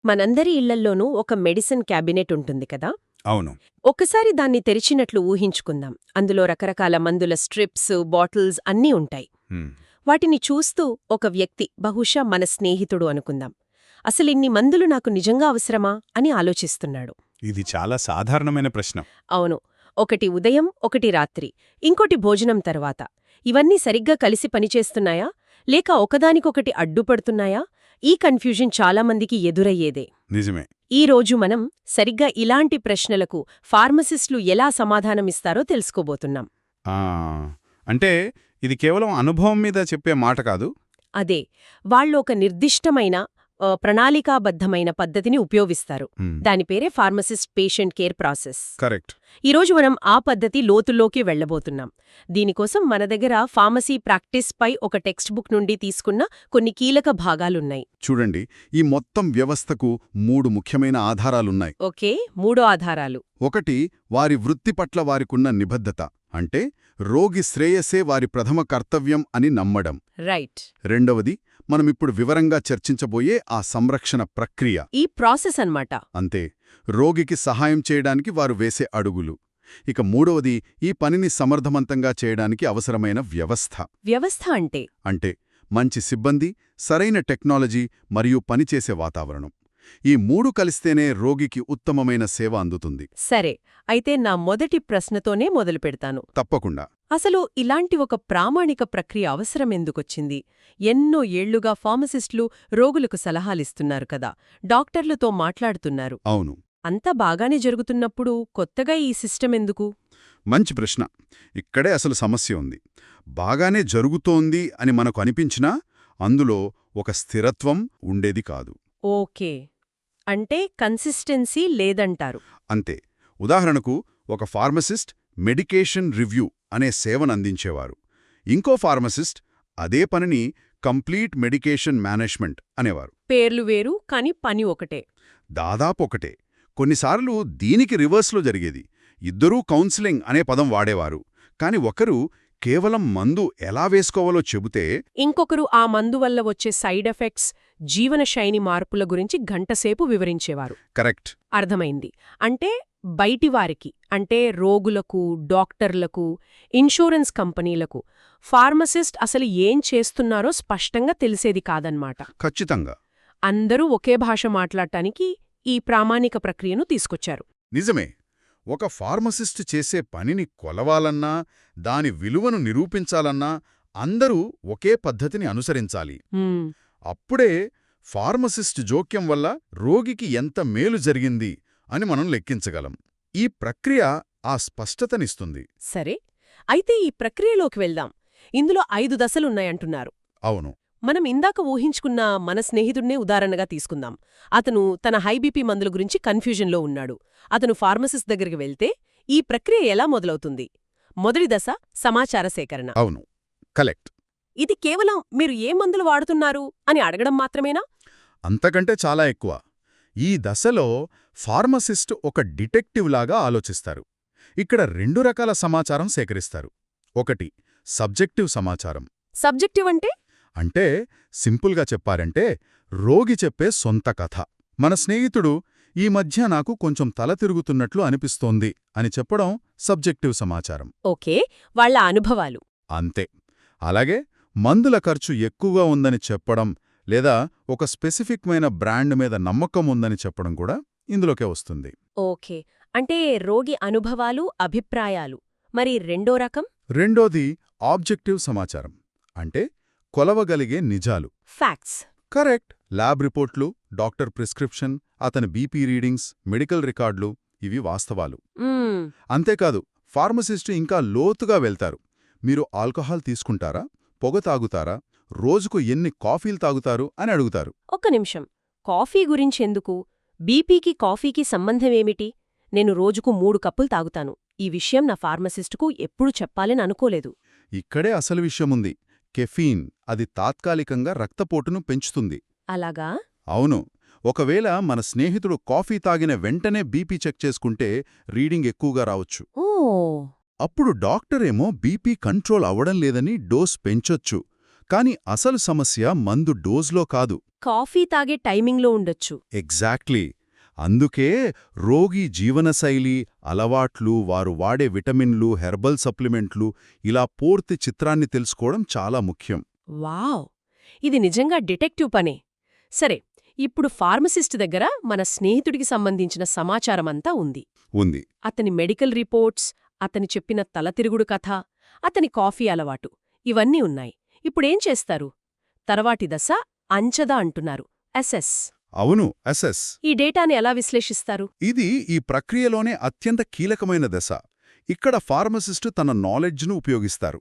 మనందరి ఇళ్లల్లోనూ ఒక medicine cabinet ఉంటుంది కదా. అవును. ఒక్కసారి దాన్ని తెరిచినట్లు ఊహించుకుందాం. అందులో రకరకాల మందుల స్ట్రిప్స్, బాటిల్స్ అన్నీ ఉంటాయి. హ్మ్. వాటిని చూస్తూ ఒక వ్యక్తి, బహుశా మన స్నేహితుడు అనుకుందాం, అసలిన్ని మందులు నాకు నిజంగా అవసరమా అని ఆలోచిస్తున్నాడు. ఇది చాలా సాధారణమైన ప్రశ్న. అవును. ఒకటి ఉదయం, ఒకటి రాత్రి, ఇంకోటి భోజనం తర్వాత. ఇవన్నీ సరిగ్గా కలిసి పనిచేస్తున్నాయా, లేక ఒకదానికొకటి అడ్డుపడుతున్నాయా? ఈ కన్ఫ్యూజన్ చాలామందికి ఎదురయ్యేదే. నిజమే. ఈ రోజు మనం సరిగ్గా ఇలాంటి ప్రశ్నలకు ఫార్మసిస్టులు ఎలా సమాధానమిస్తారో తెలుసుకోబోతున్నాం. ఆ, అంటే ఇది కేవలం అనుభవం మీద చెప్పే మాట కాదు. అదే, వాళ్ళు ఒక నిర్దిష్టమైన ప్రణాళికాబద్ధమైన పద్ధతిని ఉపయోగిస్తారు. హ్మ్. దాని పేరే pharmacist patient care process. Correct. ఈరోజు మనం ఆ పద్ధతి లోతుల్లోకి వెళ్లబోతున్నాం. దీనికోసం మన దగ్గర ఫార్మసీ ప్రాక్టీస్ పై ఒక టెక్స్ట్ బుక్ నుండి తీసుకున్న కొన్ని కీలక భాగాలున్నాయి. చూడండి, ఈ మొత్తం వ్యవస్థకు 3 ముఖ్యమైన ఆధారాలున్నాయి. ఓకే, మూడో ఆధారాలు. ఒకటి, వారి వృత్తి పట్ల వారికున్న నిబద్ధత, అంటే రోగి శ్రేయస్సే వారి ప్రథమ కర్తవ్యం అని నమ్మడం. రైట్. రెండవది, మనమిప్పుడు వివరంగా చర్చించబోయే ఆ సంరక్షణ ప్రక్రియ. ఈ ప్రాసెస్ అన్నమాట. అంతే, రోగికి సహాయం చేయడానికి వారు వేసే అడుగులు. ఇక మూడవది, ఈ పనిని సమర్థవంతంగా చేయడానికి అవసరమైన వ్యవస్థ. వ్యవస్థ అంటే మంచి సిబ్బంది, సరైన టెక్నాలజీ మరియు పనిచేసే వాతావరణం. ఈ 3 కలిస్తేనే రోగికి ఉత్తమమైన సేవ అందుతుంది. సరే, అయితే నా మొదటి ప్రశ్నతోనే మొదలుపెడతాను. తప్పకుండా. అసలు ఇలాంటి ఒక ప్రామాణిక ప్రక్రియ అవసరమెందుకొచ్చింది? ఎన్నో ఏళ్లుగా ఫార్మసిస్టులు రోగులకు సలహాలిస్తున్నారు కదా, డాక్టర్లతో మాట్లాడుతున్నారు. అవును. అంతా బాగానే జరుగుతున్నప్పుడు కొత్తగా ఈ సిస్టమ్ ఎందుకు? మంచి ప్రశ్న. ఇక్కడే అసలు సమస్య ఉంది. బాగానే జరుగుతోంది అని మనకు అనిపించినా అందులో ఒక స్థిరత్వం ఉండేది కాదు. ఓకే, అంటే కన్సిస్టెన్సీ లేదంటారు. అంతే. ఉదాహరణకు, ఒక ఫార్మసిస్ట్ మెడికేషన్ రివ్యూ అనే సేవనందించేవారు. ఇంకో ఫార్మసిస్ట్ అదే పనిని కంప్లీట్ మెడికేషన్ మేనేజ్మెంట్ అనేవారు. పేర్లు వేరు, కాని పని ఒకటే. దాదాపొకటే. కొన్నిసార్లు దీనికి రివర్స్లో జరిగేది. ఇద్దరూ కౌన్సిలింగ్ అనే పదం వాడేవారు, కాని ఒకరు కేవలం మందు ఎలా వేసుకోవాలో చెబితే ఇంకొకరు ఆ మందు వల్ల వచ్చే సైడ్ ఎఫెక్ట్స్, జీవనశైలి మార్పుల గురించి గంటసేపు వివరించేవారు. కరెక్ట్. అర్థమైంది. అంటే బయటివారికి, అంటే రోగులకు, డాక్టర్లకు, ఇన్షూరెన్స్ కంపెనీలకు ఫార్మసిస్ట్ అసలు ఏం చేస్తున్నారో స్పష్టంగా తెలిసేది కాదన్మాట. ఖచ్చితంగా. అందరూ ఒకే భాష మాట్లాడటానికి ఈ ప్రామాణిక ప్రక్రియను తీసుకొచ్చారు. నిజమే. ఒక ఫార్మసిస్ట్ చేసే పనిని కొలవాలన్నా, దాని విలువను నిరూపించాలన్నా అందరూ ఒకే పద్ధతిని అనుసరించాలి. హ్మ్, అప్పుడే ఫార్మసిస్ట్ జోక్యం వల్ల రోగికి ఎంత మేలు జరిగింది అని మనం లెక్కించగలం. ఈ ప్రక్రియ ఆ స్పష్టతనిస్తుంది. సరే, అయితే ఈ ప్రక్రియలోకి వెళ్దాం. ఇందులో 5 దశలున్నాయంటున్నారు. అవును. మనం ఇందాక ఊహించుకున్న మన స్నేహితుడినే ఉదాహరణగా తీసుకుందాం. అతను తన హై బీపీ మందుల గురించి కన్ఫ్యూజన్లో ఉన్నాడు. అతను ఫార్మసిస్ట్ దగ్గరికి వెళ్తే ఈ ప్రక్రియ ఎలా మొదలవుతుంది? మొదటి దశ సమాచార సేకరణ. అవును. కరెక్ట్. ఇది కేవలం మీరు ఏ మందులు వాడుతున్నారు అని అడగడం మాత్రమేనా? అంతకంటే చాలా ఎక్కువ. ఈ దశలో ఫార్మసిస్ట్ ఒక డిటెక్టివ్ లాగా ఆలోచిస్తారు. ఇక్కడ 2 రకాల సమాచారం సేకరిస్తారు. ఒకటి, సబ్జెక్టివ్ సమాచారం. సబ్జెక్టివ్ అంటే సింపుల్గా చెప్పారంటే రోగి చెప్పే సొంత కథ. మన స్నేహితుడు, ఈ మధ్య నాకు కొంచెం తల తిరుగుతున్నట్లు అనిపిస్తోంది అని చెప్పడం సబ్జెక్టివ్ సమాచారం. ఓకే, వాళ్ళ అనుభవాలు. అంతే. అలాగే మందుల ఖర్చు ఎక్కువగా ఉందని చెప్పడం, లేదా ఒక స్పెసిఫిక్మైన బ్రాండ్ మీద నమ్మకం ఉందని చెప్పడం కూడా ఇందులోకే వస్తుంది. ఓకే, అంటే రోగి అనుభవాలు, అభిప్రాయాలు. మరి రెండో రకం? రెండోది ఆబ్జెక్టివ్ సమాచారం. అంటే కొలవగలిగే నిజాలు. ఫ్యాక్ట్స్. కరెక్ట్. ల్యాబ్ రిపోర్ట్లు, డాక్టర్ ప్రిస్క్రిప్షన్, అతని బీపీ రీడింగ్స్, మెడికల్ రికార్డులు, ఇవి వాస్తవాలు. మ్మ్. అంతేకాదు, ఫార్మసిస్టు ఇంకా లోతుగా వెళ్తారు. మీరు ఆల్కహాల్ తీసుకుంటారా, పొగ తాగుతారా, రోజుకు ఎన్ని కాఫీలు తాగుతారు అని అడుగుతారు. ఒక్క నిమిషం, కాఫీ గురించెందుకు? బీపీకి కాఫీకి సంబంధమేమిటి? నేను రోజుకు 3 కప్పులు తాగుతాను. ఈ విషయం నా ఫార్మసిస్టుకు ఎప్పుడు చెప్పాలని అనుకోలేదు. ఇక్కడే అసలు విషయముంది. కెఫీన్, అది తాత్కాలికంగా రక్తపోటును పెంచుతుంది. అలాగా? అవును. ఒకవేళ మన స్నేహితుడు కాఫీ తాగిన వెంటనే బీపీ చెక్ చేసుకుంటే రీడింగ్ ఎక్కువగా రావచ్చు. ఓ, అప్పుడు డాక్టరేమో బీపీ కంట్రోల్ అవ్వడం లేదని డోస్ పెంచొచ్చు. కాని అసలు సమస్య మందు డోజ్లో కాదు, కాఫీ తాగే టైమింగ్లో ఉండొచ్చు. ఎగ్జాక్ట్లీ. అందుకే రోగి జీవనశైలి, అలవాట్లు, వారు వాడే విటమిన్లు, హెర్బల్ సప్లిమెంట్లు ఇలా పూర్తి చిత్రాన్ని తెలుసుకోవడం చాలా ముఖ్యం. వావ్! ఇది నిజంగా డిటెక్టివ్ పనే. సరే, ఇప్పుడు ఫార్మసిస్ట్ దగ్గర మన స్నేహితుడికి సంబంధించిన సమాచారమంతా ఉంది. ఉంది. అతని మెడికల్ రిపోర్ట్స్, అతని చెప్పిన తలతిరుగుడు కథ, అతని కాఫీ అలవాటు ఇవన్నీ ఉన్నాయి. ఇప్పుడేం చేస్తారు? తర్వాటి దశ అంచదా అంటున్నారు, అసెస్. అవును, అసెస్. ఈ డేటాని ఎలా విశ్లేషిస్తారు? ఇది ఈ ప్రక్రియలోనే అత్యంత కీలకమైన దశ. ఇక్కడ ఫార్మసిస్టు తన నాలెడ్జ్ను ఉపయోగిస్తారు.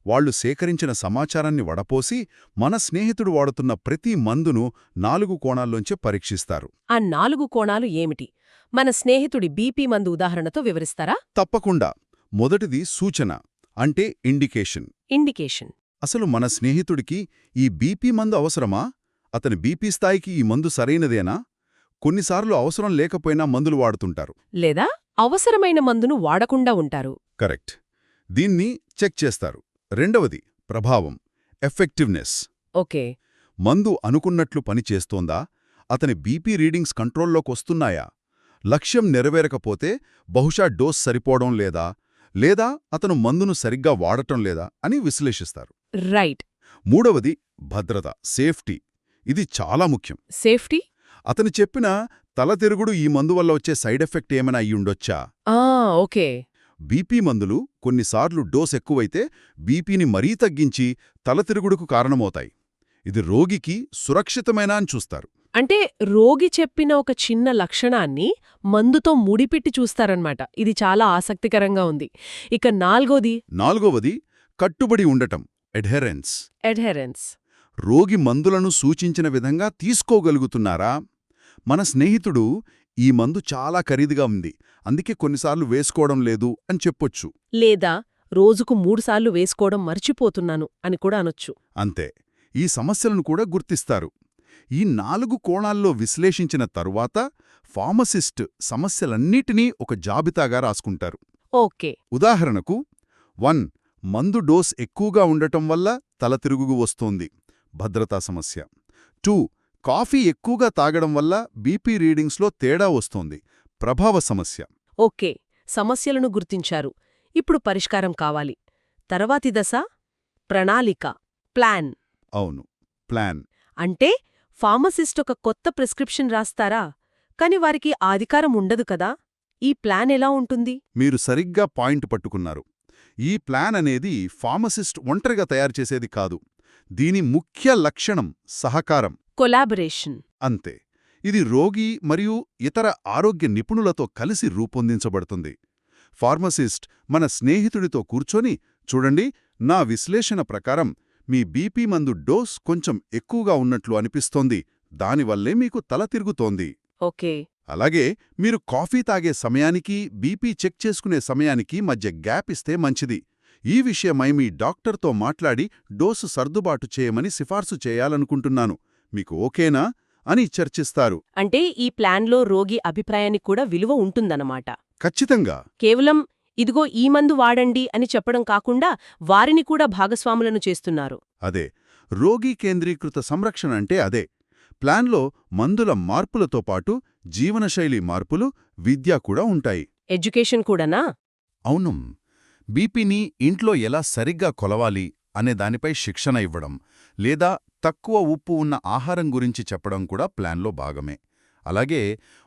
వాళ్లు సేకరించిన సమాచారాన్ని వడపోసి మన స్నేహితుడు వాడుతున్న ప్రతి మందును 4 కోణాల్లోంచి పరీక్షిస్తారు. ఆ 4 కోణాలు ఏమిటి? మన స్నేహితుడి బీపీ మందు ఉదాహరణతో వివరిస్తారా? తప్పకుండా. మొదటిది సూచన, అంటే ఇండికేషన్. ఇండికేషన్. అసలు మన స్నేహితుడికి ఈ బీపీ మందు అవసరమా? అతని బీపీ స్థాయికి ఈ మందు సరైనదేనా? కొన్నిసార్లు అవసరం లేకపోయినా మందులు వాడుతుంటారు. లేదా అవసరమైన మందును వాడకుండా ఉంటారు. కరెక్ట్. దీన్ని చెక్ చేస్తారు. రెండవది ప్రభావం, ఎఫెక్టివ్నెస్. ఓకే. మందు అనుకున్నట్లు పనిచేస్తోందా? అతని బీపీ రీడింగ్స్ కంట్రోల్లోకొస్తున్నాయా? లక్ష్యం నెరవేరకపోతే బహుశా డోస్ సరిపోవడం లేదా అతను మందును సరిగ్గా వాడటం లేదా అని విశ్లేషిస్తారు. రైట్. మూడవది భద్రత, సేఫ్టీ. ఇది చాలా ముఖ్యం. సేఫ్టీ? అతను చెప్పిన తలతిరుగుడు ఈ మందు వల్ల వచ్చే సైడ్ ఎఫెక్ట్ ఏమైనా అయ్యుండొచ్చా? ఓకే. బీపీ మందులు కొన్నిసార్లు డోస్ ఎక్కువైతే బీపీని మరీ తగ్గించి తలతిరుగుడుకు కారణమవుతాయి. ఇది రోగికి సురక్షితమేనా అని చూస్తారు. అంటే రోగి చెప్పిన ఒక చిన్న లక్షణాన్ని మందుతో ముడిపెట్టి చూస్తారన్నమాట. ఇది చాలా ఆసక్తికరంగా ఉంది. ఇక నాలుగవది కట్టుబడి ఉండటం, అడ్హెరెన్స్. అడ్హెరెన్స్. రోగి మందులను సూచించిన విధంగా తీసుకోగలుగుతున్నారా? మన స్నేహితుడు ఈ మందు చాలా ఖరీదుగా ఉంది, అందుకే కొన్నిసార్లు వేసుకోవడం లేదు అని చెప్పొచ్చు. లేదా రోజుకు 3 సార్లు వేసుకోవడం మర్చిపోతున్నాను అని కూడా అనొచ్చు. అంతే. ఈ సమస్యలను కూడా గుర్తిస్తారు. ఈ 4 కోణాల్లో విశ్లేషించిన తరువాత ఫార్మసిస్ట్ సమస్యలన్నిటినీ ఒక జాబితాగా రాసుకుంటారు. ఓకే. ఉదాహరణకు 1. మందు డోస్ ఎక్కువగా ఉండటం వల్ల తలతిరుగు వస్తోంది, భద్రతా సమస్య. 2. కాఫీ ఎక్కువగా తాగడం వల్ల బీపీ రీడింగ్స్లో తేడా వస్తోంది, ప్రభావ సమస్య. ఓకే. సమస్యలను గుర్తించారు. ఇప్పుడు పరిష్కారం కావాలి. తర్వాతి దశ ప్రణాళిక, ప్లాన్. అవును, ప్లాన్. అంటే ఫార్మసిస్ట్ ఒక కొత్త ప్రిస్క్రిప్షన్ రాస్తారా? కాని వారికి ఆ అధికారం ఉండదు కదా. ఈ ప్లాన్ ఎలా ఉంటుంది? మీరు సరిగ్గా పాయింట్ పట్టుకున్నారు. ఈ ప్లాన్ అనేది ఫార్మసిస్ట్ ఒంటరిగా తయారుచేసేది కాదు. దీని ముఖ్య లక్షణం సహకారం, కొలాబరేషన్. అంతే. ఇది రోగి మరియు ఇతర ఆరోగ్య నిపుణులతో కలిసి రూపొందించబడుతుంది. ఫార్మసిస్ట్ మన స్నేహితుడితో కూర్చొని, చూడండి, నా విశ్లేషణ ప్రకారం మీ బీపీ మందు డోస్ కొంచెం ఎక్కువగా ఉన్నట్లు అనిపిస్తోంది, దానివల్లే మీకు తల తిరుగుతోంది. ఓకే. అలాగే మీరు కాఫీ తాగే సమయానికి బీపీ చెక్ చేసుకునే సమయానికి మధ్య గ్యాప్ ఇస్తే మంచిది. ఈ విషయమై మీ డాక్టర్తో మాట్లాడి డోసు సర్దుబాటు చేయమని సిఫార్సు చేయాలనుకుంటున్నాను, మీకు ఓకేనా అని చర్చిస్తారు. అంటే ఈ ప్లాన్లో రోగి అభిప్రాయానికి కూడా విలువ ఉంటుందన్నమాట. ఖచ్చితంగా. కేవలం ఇదిగో ఈ మందు వాడండి అని చెప్పడం కాకుండా వారిని కూడా భాగస్వాములను చేస్తున్నారు. అదే రోగీ కేంద్రీకృత సంరక్షణ అంటే అదే. ప్లాన్లో మందుల మార్పులతో పాటు జీవనశైలి మార్పులు, విద్య కూడా ఉంటాయి. ఎడ్యుకేషన్ కూడానా? అవును. బీపీని ఇంట్లో ఎలా సరిగ్గా కొలవాలి అనే దానిపై శిక్షణ ఇవ్వడం, లేదా తక్కువ ఉప్పు ఉన్న ఆహారం గురించి చెప్పడం కూడా ప్లాన్లో భాగమే. అలాగే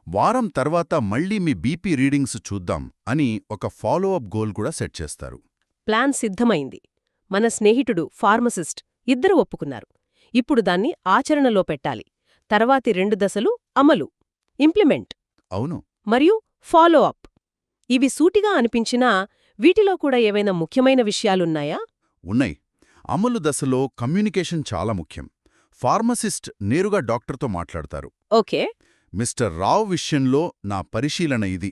వారం తర్వాత మళ్లీ మీ బీపీ రీడింగ్స్ చూద్దాం అని ఒక ఫాలోఅప్ గోల్ కూడా సెట్ చేస్తారు. ప్లాన్ సిద్ధమైంది. మన స్నేహితుడు, ఫార్మసిస్ట్ ఇద్దరు ఒప్పుకున్నారు. ఇప్పుడు దాన్ని ఆచరణలో పెట్టాలి. తర్వాతి 2 దశలు అమలు, ఇంప్లిమెంట్. అవును. మరియు ఫాలోఅప్. ఇవి సూటిగా అనిపించినా వీటిలో కూడా ఏవైనా ముఖ్యమైన విషయాలున్నాయా? ఉన్నాయి. అమలు దశలో కమ్యూనికేషన్ చాలా ముఖ్యం. ఫార్మసిస్ట్ నేరుగా డాక్టర్తో మాట్లాడతారు. ఓకే. మిస్టర్ రావ్ విషయంలో నా పరిశీలన ఇది.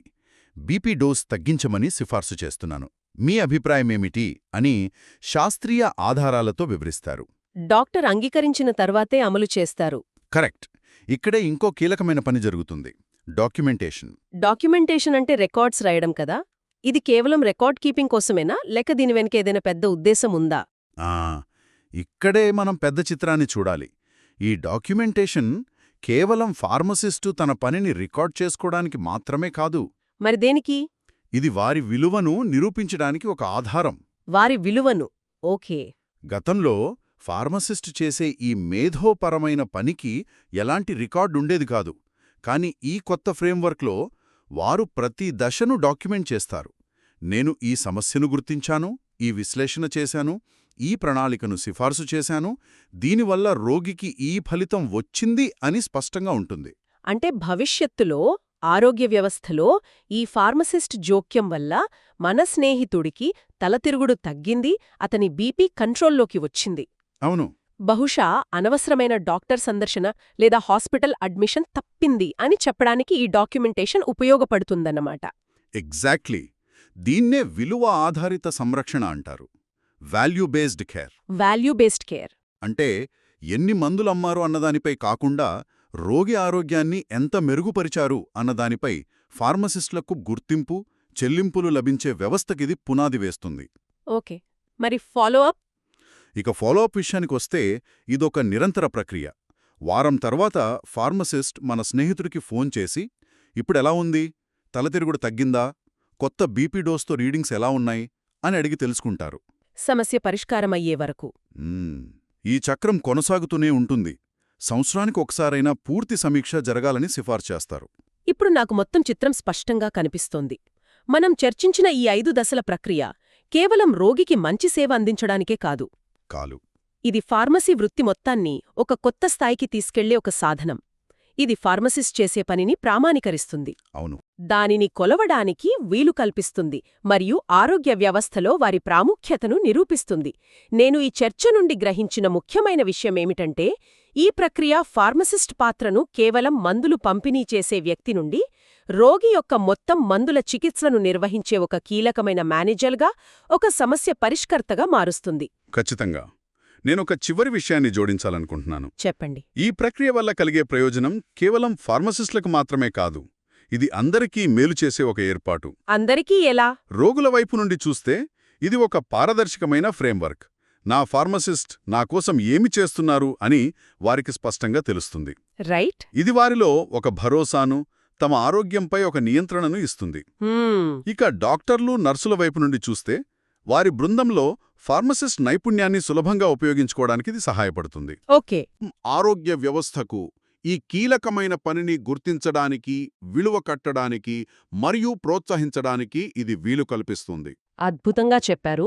బీపీ డోస్ తగ్గించమని సిఫార్సు చేస్తున్నాను, మీ అభిప్రాయమేమిటి అని శాస్త్రీయ ఆధారాలతో వివరిస్తారు. డాక్టర్ అంగీకరించిన తర్వాతే అమలు చేస్తారు. కరెక్ట్. ఇక్కడే ఇంకో కీలకమైన పని జరుగుతుంది, డాక్యుమెంటేషన్. డాక్యుమెంటేషన్ అంటే రికార్డ్స్ రాయడం కదా. ఇది కేవలం రికార్డ్ కీపింగ్ కోసమేనా, లేక దీని వెనక ఏదైనా పెద్ద ఉద్దేశం ఉందా? ఇక్కడే మనం పెద్ద చిత్రాన్ని చూడాలి. ఈ డాక్యుమెంటేషన్ కేవలం ఫార్మసిస్టు తన పనిని రికార్డ్ చేసుకోవడానికి మాత్రమే కాదు, మరి దేనికి? ఇది వారి విలువను నిరూపించడానికి ఒక ఆధారం. వారి విలువను. ఓకే. గతంలో ఫార్మసిస్టు చేసే ఈ మేధోపరమైన పనికి ఎలాంటి రికార్డుండేది కాదు. కాని ఈ కొత్త ఫ్రేమ్వర్క్లో వారు ప్రతి దశను డాక్యుమెంట్ చేస్తారు. నేను ఈ సమస్యను గుర్తించాను, ఈ విశ్లేషణ చేశాను, ఈ ప్రణాళికను సిఫార్సు చేశాను, దీనివల్ల రోగికి ఈ ఫలితం వచ్చింది అని స్పష్టంగా ఉంటుంది. అంటే భవిష్యత్తులో ఆరోగ్య వ్యవస్థలో ఈ ఫార్మసిస్ట్ జోక్యం వల్ల మన స్నేహితుడికి తలతిరుగుడు తగ్గింది, అతని బీపీ కంట్రోల్లోకి వచ్చింది. అవును. బహుశా అనవసరమైన డాక్టర్ సందర్శన లేదా హాస్పిటల్ అడ్మిషన్ తప్పింది అని చెప్పడానికి ఈ డాక్యుమెంటేషన్ ఉపయోగపడుతుందన్నమాట. ఎగ్జాక్ట్లీ. దీన్నే విలువ ఆధారిత సంరక్షణ అంటారు. Value based care. Value based care అంటే ఎన్ని మందులమ్మారు అన్నదానిపై కాకుండా రోగి ఆరోగ్యాన్ని ఎంత మెరుగుపరిచారు అన్నదానిపై ఫార్మసిస్టులకు గుర్తింపు, చెల్లింపులు లభించే వ్యవస్థకిది పునాది వేస్తుంది. ఓకే. మరి ఫాలోఅప్? ఇక ఫాలోఅప్ విషయానికొస్తే ఇదొక నిరంతర ప్రక్రియ. వారం తర్వాత ఫార్మసిస్ట్ మన స్నేహితుడికి ఫోన్ చేసి, ఇప్పుడెలా ఉంది, తలతిరుగుడు తగ్గిందా, కొత్త బీపీ డోస్తో రీడింగ్స్ ఎలా ఉన్నాయి అని అడిగి తెలుసుకుంటారు. సమస్య పరిష్కారమయ్యే వరకు. ఈ చక్రం కొనసాగుతూనే ఉంటుంది. సంవత్సరానికి ఒకసారైనా పూర్తి సమీక్ష జరగాలని సిఫార్సు చేస్తారు. ఇప్పుడు నాకు మొత్తం చిత్రం స్పష్టంగా కనిపిస్తోంది. మనం చర్చించిన ఈ 5 దశల ప్రక్రియ కేవలం రోగికి మంచి సేవ అందించడానికే కాదు. ఇది ఫార్మసీ వృత్తి మొత్తాన్ని ఒక కొత్త స్థాయికి తీసుకెళ్లే ఒక సాధనం. ఇది ఫార్మసిస్ట్ చేసే పనిని ప్రామాణీకరిస్తుంది. అవును. దానిని కొలవడానికి వీలు కల్పిస్తుంది మరియు ఆరోగ్య వ్యవస్థలో వారి ప్రాముఖ్యతను నిరూపిస్తుంది. నేను ఈ చర్చ నుండి గ్రహించిన ముఖ్యమైన విషయమేమిటంటే, ఈ ప్రక్రియ ఫార్మసిస్ట్ పాత్రను కేవలం మందులు పంపిణీ చేసే వ్యక్తి నుండి రోగి యొక్క మొత్తం మందుల చికిత్సను నిర్వహించే ఒక కీలకమైన మేనేజర్గా, ఒక సమస్య పరిష్కర్తగా మారుస్తుంది. ఖచ్చితంగా. నేనొక చివరి విషయాన్ని జోడించాలనుకుంటున్నాను. చెప్పండి. ఈ ప్రక్రియ వల్ల కలిగే ప్రయోజనం కేవలం ఫార్మసిస్టులకు మాత్రమే కాదు, ఇది అందరికీ మేలు చేసే ఒక ఏర్పాటు. అందరికీ ఎలా? రోగుల వైపు నుండి చూస్తే ఇది ఒక పారదర్శకమైన ఫ్రేమ్వర్క్. నా ఫార్మసిస్ట్ నా కోసం ఏమి చేస్తున్నారు అని వారికి స్పష్టంగా తెలుస్తుంది. రైట్. ఇది వారిలో ఒక భరోసాను, తమ ఆరోగ్యంపై ఒక నియంత్రణను ఇస్తుంది. ఇక డాక్టర్లు, నర్సుల వైపు నుండి చూస్తే వారి బృందంలో ఫార్మసిస్ట్ నైపుణ్యాన్ని సులభంగా ఉపయోగించుకోవడానికి ఇది సహాయపడుతుంది. ఓకే. ఆరోగ్య వ్యవస్థకు ఈ కీలకమైన పనిని గుర్తించడానికి, విలువ కట్టడానికి మరియు ప్రోత్సహించడానికి ఇది వీలు కల్పిస్తుంది. అద్భుతంగా చెప్పారు.